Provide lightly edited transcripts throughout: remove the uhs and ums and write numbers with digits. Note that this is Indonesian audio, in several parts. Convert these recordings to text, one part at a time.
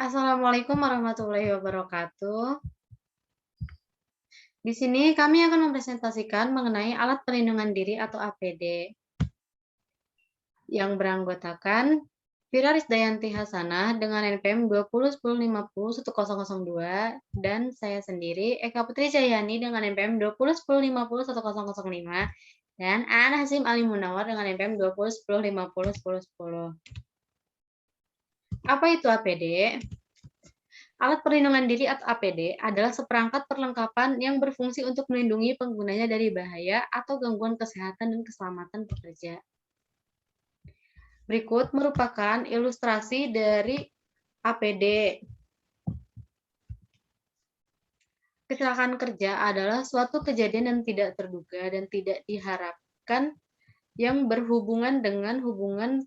Assalamualaikum warahmatullahi wabarakatuh. Di sini kami akan mempresentasikan mengenai alat perlindungan diri atau APD yang beranggotakan Fira Risdayanti Hasanah dengan NPM 2010501002 dan saya sendiri Eka Putri Jayani dengan NPM 2010501005 dan Aan Hasim Ali Munawar dengan NPM 2010501010. Apa itu APD? Alat perlindungan diri atau APD adalah seperangkat perlengkapan yang berfungsi untuk melindungi penggunanya dari bahaya atau gangguan kesehatan dan keselamatan pekerja. Berikut merupakan ilustrasi dari APD. Kecelakaan kerja adalah suatu kejadian yang tidak terduga dan tidak diharapkan yang berhubungan dengan hubungan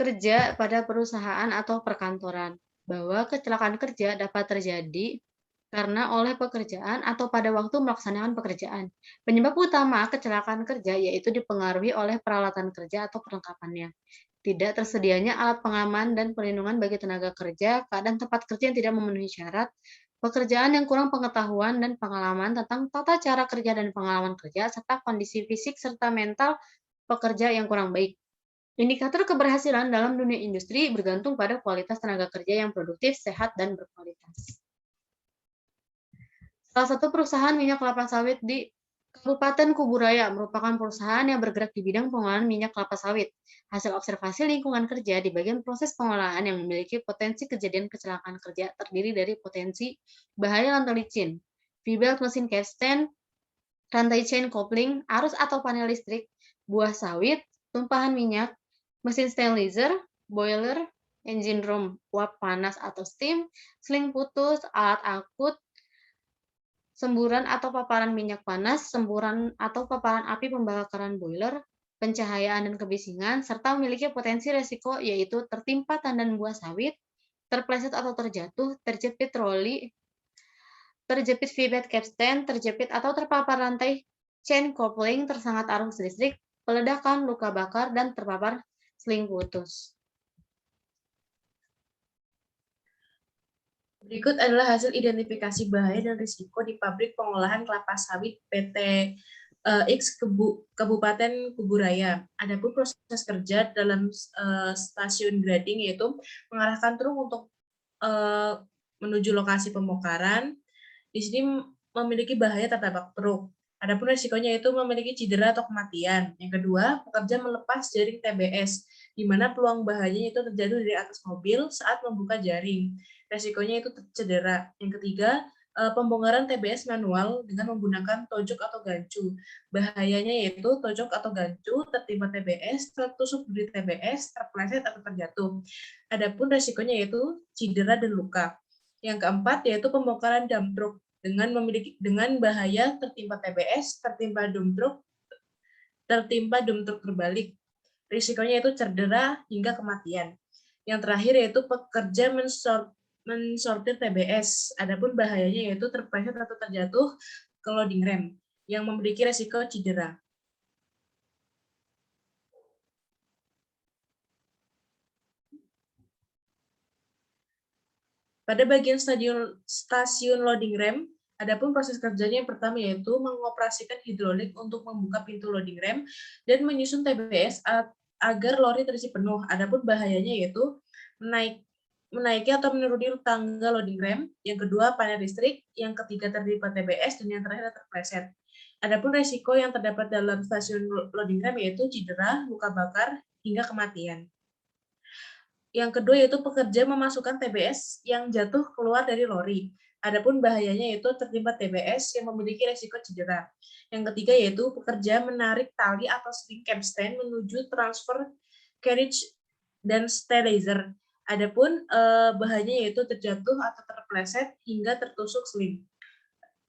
kerja pada perusahaan atau perkantoran. Bahwa kecelakaan kerja dapat terjadi karena oleh pekerjaan atau pada waktu melaksanakan pekerjaan. Penyebab utama kecelakaan kerja yaitu dipengaruhi oleh peralatan kerja atau perlengkapannya. Tidak tersedianya alat pengaman dan perlindungan bagi tenaga kerja, keadaan tempat kerja yang tidak memenuhi syarat, pekerjaan yang kurang pengetahuan dan pengalaman tentang tata cara kerja dan pengalaman kerja, serta kondisi fisik serta mental pekerja yang kurang baik. Indikator keberhasilan dalam dunia industri bergantung pada kualitas tenaga kerja yang produktif, sehat, dan berkualitas. Salah satu perusahaan minyak kelapa sawit di Kabupaten Kuburaya merupakan perusahaan yang bergerak di bidang pengolahan minyak kelapa sawit. Hasil observasi lingkungan kerja di bagian proses pengolahan yang memiliki potensi kejadian kecelakaan kerja terdiri dari potensi bahaya rantai licin, V-belt mesin capstan, rantai chain coupling, arus atau panel listrik, buah sawit, tumpahan minyak, mesin sterilizer, boiler, engine room, uap panas atau steam, seling putus, alat akut, semburan atau paparan minyak panas, semburan atau paparan api pembakaran boiler, pencahayaan dan kebisingan, serta memiliki potensi resiko yaitu tertimpa tandan buah sawit, terpleset atau terjatuh, terjepit troli, terjepit V-belt capstan, terjepit atau terpapar rantai chain coupling, tersengat arus listrik, peledakan, luka bakar, dan terpapar seling putus. Berikut adalah hasil identifikasi bahaya dan risiko di pabrik pengolahan kelapa sawit PT X Kabupaten Kuburaya. Adapun proses kerja dalam stasiun grading yaitu mengarahkan truk untuk menuju lokasi pembongkaran. Di sini memiliki bahaya tertabrak truk. Adapun risikonya itu memiliki cedera atau kematian. Yang kedua, pekerja melepas jaring TBS, di mana peluang bahayanya itu terjadi dari atas mobil saat membuka jaring. Risikonya itu cedera. Yang ketiga, pembongkaran TBS manual dengan menggunakan tojok atau gancu. Bahayanya yaitu tojok atau gancu tertimpa TBS, tertusuk dari TBS, terpleset atau terjatuh. Adapun risikonya yaitu cedera dan luka. Yang keempat yaitu pembongkaran dump truck dengan bahaya tertimpa TBS, tertimpa dump truck terbalik. Risikonya itu cedera hingga kematian. Yang terakhir yaitu pekerja mensortir TBS. Adapun bahayanya yaitu terpleset atau terjatuh ke loading ram yang memiliki risiko cedera. Pada bagian stasiun loading ram, adapun proses kerjanya yang pertama yaitu mengoperasikan hidrolik untuk membuka pintu loading ram dan menyusun TBS agar lori terisi penuh. Adapun bahayanya yaitu menaiki atau menuruni tangga loading ram, yang kedua panel listrik, yang ketiga tertimpa TBS, dan yang terakhir terpleset. Adapun risiko yang terdapat dalam stasiun loading ram yaitu cedera, luka bakar, hingga kematian. Yang kedua yaitu pekerja memasukkan TBS yang jatuh keluar dari lori. Adapun bahayanya yaitu tertimpa TBS yang memiliki risiko cedera. Yang ketiga yaitu pekerja menarik tali atau sling capstan menuju transfer carriage dan sterilizer. Adapun bahayanya yaitu terjatuh atau terpleset hingga tertusuk sling.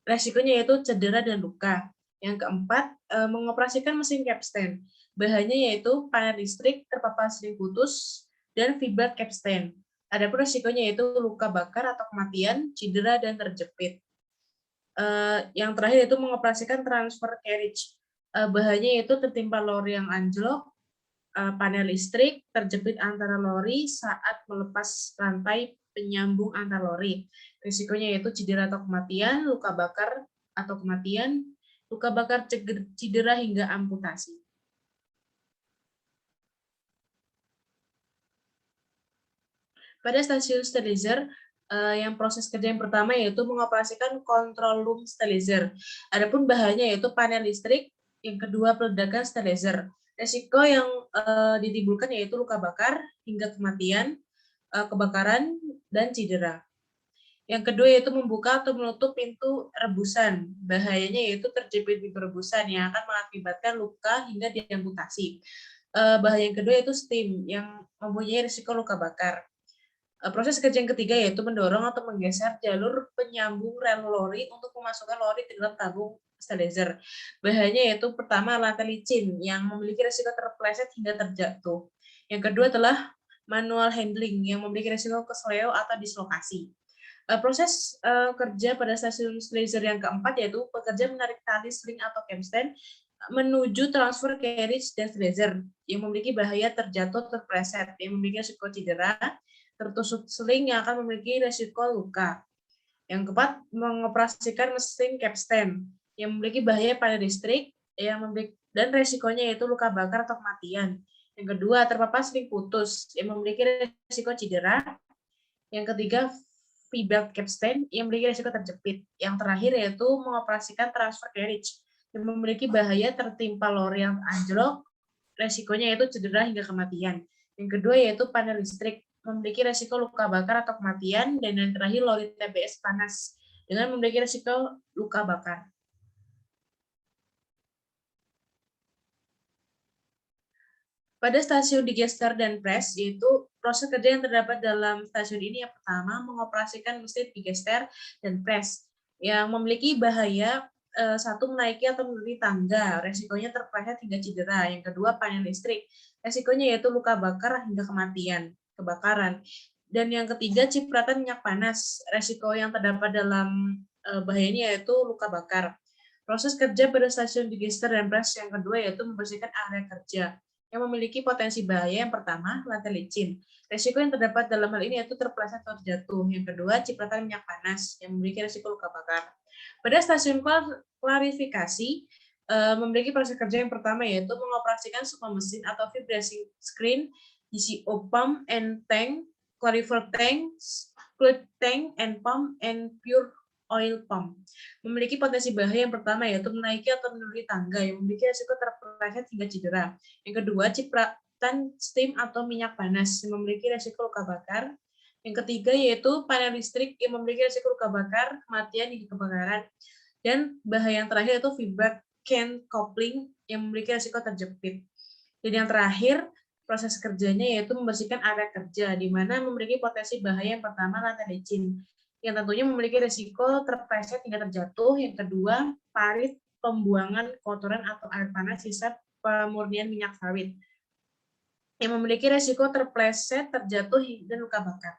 Resikonya yaitu cedera dan luka. Yang keempat, mengoperasikan mesin capstan. Bahayanya yaitu panel listrik, terpapar sling putus, dan V-belt capstan. Adapun risikonya yaitu luka bakar atau kematian, cedera, dan terjepit. Yang terakhir yaitu mengoperasikan transfer carriage. Bahayanya yaitu tertimpa lori yang anjlok, panel listrik, terjepit antara lori saat melepas rantai penyambung antar lori. Risikonya yaitu cedera atau kematian, luka bakar atau kematian, luka bakar, cedera hingga amputasi. Pada stasiun sterilizer, yang proses kerja yang pertama yaitu mengoperasikan control room sterilizer. Adapun bahannya yaitu panel listrik, yang kedua peledakan sterilizer. Resiko yang ditimbulkan yaitu luka bakar hingga kematian, kebakaran, dan cedera. Yang kedua yaitu membuka atau menutup pintu rebusan. Bahayanya yaitu terjepit pintu rebusan yang akan mengakibatkan luka hingga diamputasi. Bahaya yang kedua yaitu steam yang mempunyai risiko luka bakar. Proses kerja yang ketiga yaitu mendorong atau menggeser jalur penyambung rel lori untuk memasukkan lori ke dalam tabung sterilizer. Bahayanya yaitu pertama lantai licin yang memiliki risiko terpeleset hingga terjatuh. Yang kedua adalah manual handling yang memiliki risiko kesleo atau dislokasi. Proses kerja pada stasiun sterilizer yang keempat yaitu pekerja menarik tali sling atau capstan menuju transfer carriage dan sterilizer yang memiliki bahaya terjatuh terpeleset, yang memiliki risiko cedera, tertusuk seling yang akan memiliki risiko luka. Yang keempat, mengoperasikan mesin capstan yang memiliki bahaya pada listrik dan risikonya yaitu luka bakar atau kematian. Yang kedua, terpapar seling putus yang memiliki risiko cedera. Yang ketiga, feedback capstan yang memiliki risiko terjepit. Yang terakhir yaitu mengoperasikan transfer carriage yang memiliki bahaya tertimpa lori yang anjlok, resikonya yaitu cedera hingga kematian. Yang kedua yaitu panel listrik, memiliki resiko luka bakar atau kematian, dan yang terakhir lori TBS panas dengan memiliki resiko luka bakar. Pada stasiun digester dan press, yaitu proses kerja yang terdapat dalam stasiun ini yang pertama mengoperasikan mesin digester dan press yang memiliki bahaya satu menaiki atau menuruni tangga, resikonya terpeleset hingga cedera. Yang kedua panel listrik, resikonya yaitu luka bakar hingga kematian, kebakaran. Dan yang ketiga cipratan minyak panas, resiko yang terdapat dalam bahayanya yaitu luka bakar. Proses kerja pada stasiun digester dan press yang kedua yaitu membersihkan area kerja yang memiliki potensi bahaya. Yang pertama, lantai licin. Risiko yang terdapat dalam hal ini yaitu terpeleset atau terjatuh. Yang kedua, cipratan minyak panas yang memiliki risiko luka bakar. Pada stasiun klarifikasi, memiliki proses kerja yang pertama yaitu mengoperasikan semua mesin atau vibrasi screen, DCO pump and tank, clarifier tank, fluid tank and pump, and pure oil pump. Memiliki potensi bahaya yang pertama yaitu menaiki atau menuruni tangga yang memiliki risiko terpeleset hingga cedera. Yang kedua, cipratan steam atau minyak panas yang memiliki risiko luka bakar. Yang ketiga yaitu panel listrik yang memiliki risiko luka bakar, kematian hingga kebakaran. Dan bahaya yang terakhir yaitu feedback can coupling yang memiliki risiko terjepit. Dan yang terakhir, proses kerjanya yaitu membersihkan area kerja, di mana memiliki potensi bahaya yang pertama lantai licin, yang tentunya memiliki risiko terpeleset hingga terjatuh. Yang kedua, parit pembuangan kotoran atau air panas sisa pemurnian minyak sawit, yang memiliki risiko terpeleset, terjatuh, dan luka bakar.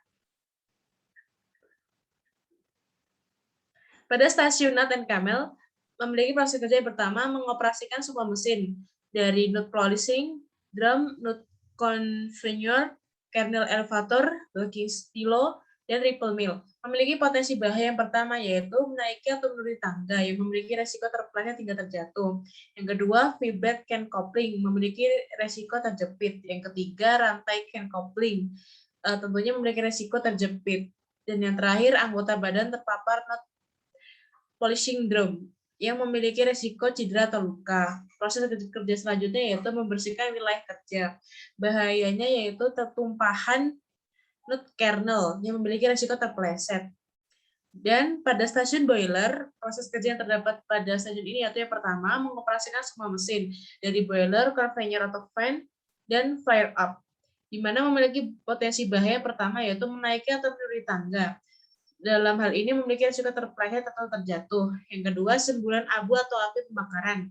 Pada stasiun Nut and Camel, memiliki proses kerja yang pertama mengoperasikan sebuah mesin dari nut polishing, drum, nut conveyor, kernel elevator, locking stilo, dan ripple mill. Memiliki potensi bahaya yang pertama yaitu menaiki atau menuruni tangga yang memiliki resiko terpeleset hingga terjatuh. Yang kedua, feedback can coupling memiliki resiko terjepit. Yang ketiga, rantai can coupling tentunya memiliki resiko terjepit. Dan yang terakhir, anggota badan terpapar nut polishing drum yang memiliki resiko cedera atau luka. Proses kerja selanjutnya yaitu membersihkan wilayah kerja. Bahayanya yaitu tertumpahan nut kernel yang memiliki resiko terpeleset. Dan pada stasiun boiler, proses kerja yang terdapat pada stasiun ini yaitu yang pertama, mengoperasikan semua mesin dari boiler, conveyor atau fan, dan fire up, di mana memiliki potensi bahaya pertama yaitu menaiki atau menuruni tangga. Dalam hal ini memiliki risiko terpeleset atau terjatuh. Yang kedua, semburan abu atau api pembakaran.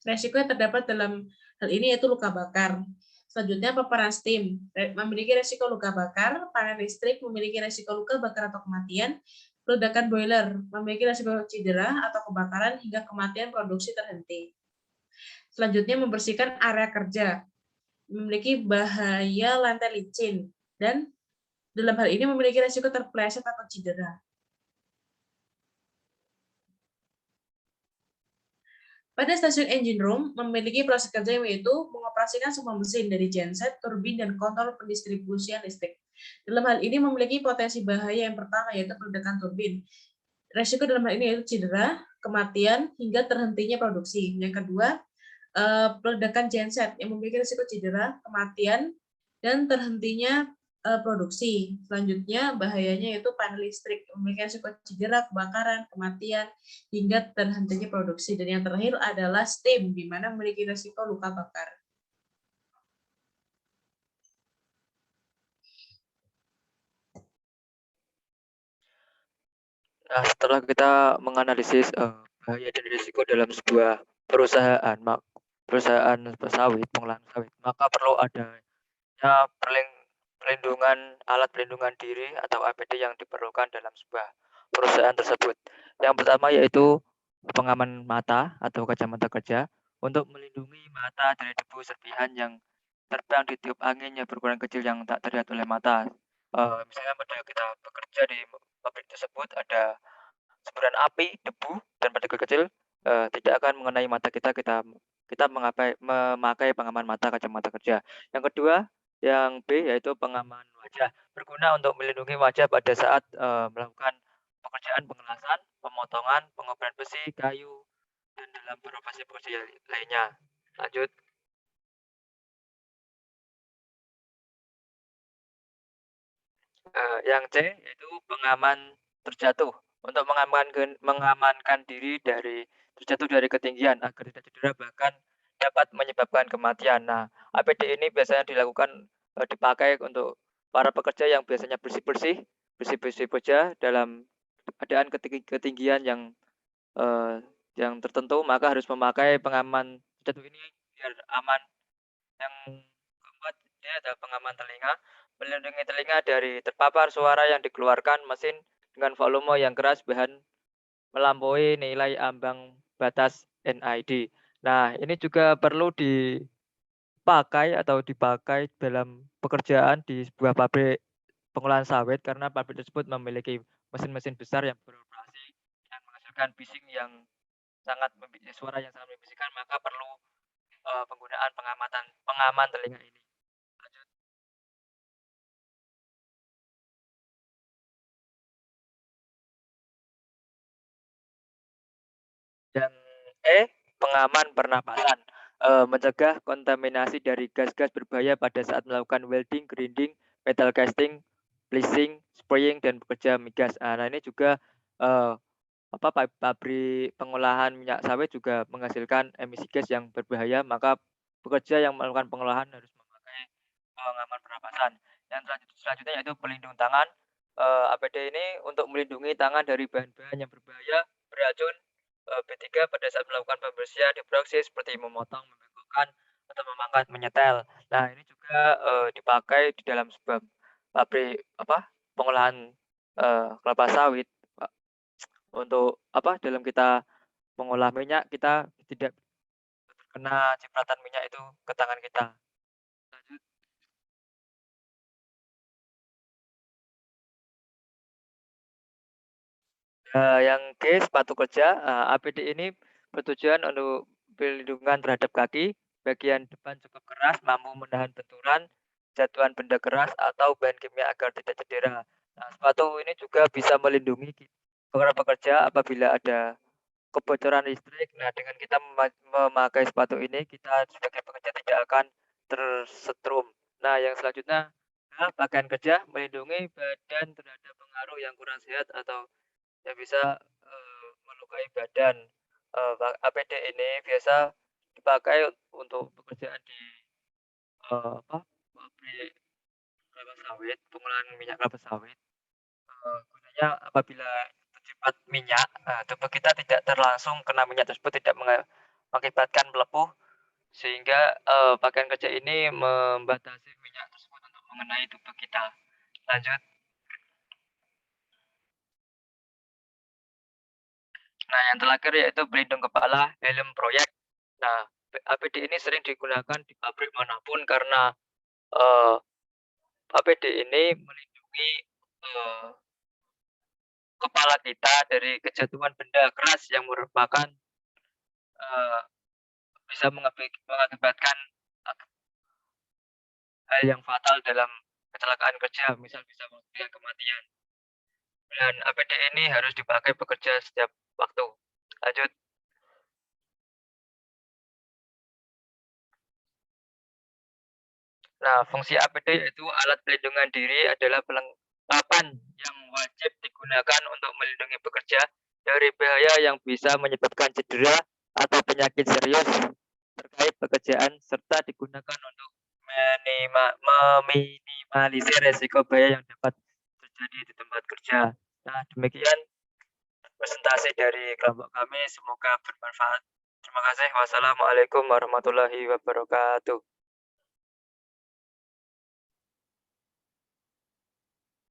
Risiko yang terdapat dalam hal ini yaitu luka bakar. Selanjutnya, paparan steam memiliki risiko luka bakar, panel listrik memiliki risiko luka bakar atau kematian, ledakan boiler memiliki risiko cedera atau kebakaran hingga kematian produksi terhenti. Selanjutnya, membersihkan area kerja memiliki bahaya lantai licin dan Dalam hal ini memiliki resiko terpeleset atau cedera. Pada stasiun engine room memiliki proses kerja yaitu mengoperasikan semua mesin dari genset, turbin, dan kontrol pendistribusian listrik. Dalam hal ini memiliki potensi bahaya yang pertama yaitu peledakan turbin. Resiko dalam hal ini yaitu cedera, kematian, hingga terhentinya produksi. Yang kedua, peledakan genset yang memiliki risiko cedera, kematian, dan terhentinya produksi. Selanjutnya, bahayanya yaitu panel listrik yang memiliki risiko cedera, kebakaran, kematian, hingga terhentinya produksi. Dan yang terakhir adalah steam, di mana memiliki risiko luka bakar. Nah, setelah kita menganalisis bahaya dan risiko dalam sebuah perusahaan, perusahaan sawit, pengolahan sawit, maka perlu adanya pelindungan alat pelindungan diri atau APD yang diperlukan dalam sebuah perusahaan tersebut. Yang pertama yaitu pengaman mata atau kacamata kerja untuk melindungi mata dari debu serpihan yang terbang di tiup angin yang berukuran kecil yang tak terlihat oleh mata. Misalnya pada kita bekerja di pabrik tersebut ada semburan api, debu, dan partikel kecil tidak akan mengenai mata kita. Kita memakai pengaman mata kacamata kerja. Yang kedua, yang B yaitu pengaman wajah, berguna untuk melindungi wajah pada saat melakukan pekerjaan pengelasan, pemotongan, pengoperan besi, kayu, dan dalam beberapa pekerjaan lainnya. Lanjut. Yang C yaitu pengaman terjatuh, untuk mengamankan diri dari terjatuh dari ketinggian agar tidak cedera bahkan dapat menyebabkan kematian. Nah, APD ini biasanya dipakai untuk para pekerja yang biasanya bersih-bersih baja dalam keadaan ketinggian yang tertentu, maka harus memakai pengaman terjatuh ini biar aman. Yang keempat, dia ada pengaman telinga, melindungi telinga dari terpapar suara yang dikeluarkan mesin dengan volume yang keras bahkan melampaui nilai ambang batas NID. Nah, ini juga perlu dipakai dalam pekerjaan di sebuah pabrik pengolahan sawit karena pabrik tersebut memiliki mesin-mesin besar yang beroperasi dan menghasilkan bising yang suara yang sangat membisikkan, maka perlu penggunaan pengaman telinga ini. Lanjut. Dan pengaman pernapasan, mencegah kontaminasi dari gas-gas berbahaya pada saat melakukan welding, grinding, metal casting, bleaching, spraying, dan bekerja migas. Nah, ini juga pabrik pengolahan minyak sawit juga menghasilkan emisi gas yang berbahaya, maka pekerja yang melakukan pengolahan harus memakai pengaman pernapasan. Yang selanjutnya yaitu pelindung tangan. APD ini untuk melindungi tangan dari bahan-bahan yang berbahaya, beracun, B3 pada saat melakukan pembersihan di proses seperti memotong, membengkokkan, atau memangkat, menyetel. Nah, ini juga dipakai di dalam sebuah pabrik pengolahan kelapa sawit, Pak. Untuk dalam kita mengolah minyak, kita tidak terkena cipratan minyak itu ke tangan kita. Lanjut. Yang G, sepatu kerja. APD ini bertujuan untuk perlindungan terhadap kaki, bagian depan cukup keras, mampu menahan benturan, jatuhan benda keras atau bahan kimia agar tidak cedera. Nah, sepatu ini juga bisa melindungi para pekerja apabila ada kebocoran listrik. Nah, dengan kita memakai sepatu ini, kita sebagai pekerja tidak akan tersetrum. Nah, yang selanjutnya, pakaian kerja melindungi badan terhadap pengaruh yang kurang sehat atau yang bisa melukai badan. APD ini biasa dipakai untuk pekerjaan di pabrik kelapa sawit, pengolahan minyak kelapa sawit. Gunanya apabila tercipat minyak, tubuh kita tidak langsung kena minyak tersebut, tidak mengakibatkan melepuh, sehingga pakaian kerja ini membatasi minyak tersebut untuk mengenai tubuh kita. Lanjut. Nah, yang terakhir yaitu pelindung kepala, helm proyek. Nah, APD ini sering digunakan di pabrik manapun karena APD ini melindungi melindungi eh, kepala kita dari kejatuhan benda keras yang merupakan eh, bisa mengakibatkan hal yang fatal dalam kecelakaan kerja, misal bisa mengakibatkan kematian. Dan APD ini harus dipakai bekerja setiap waktu. Lanjut. Nah, fungsi APD yaitu alat pelindungan diri adalah perlengkapan yang wajib digunakan untuk melindungi pekerja dari bahaya yang bisa menyebabkan cedera atau penyakit serius terkait pekerjaan serta digunakan untuk meminimalisir resiko bahaya yang dapat terjadi di tempat kerja. Nah, demikian presentasi dari kelompok kami. Semoga bermanfaat. Terima kasih. Wassalamualaikum warahmatullahi wabarakatuh.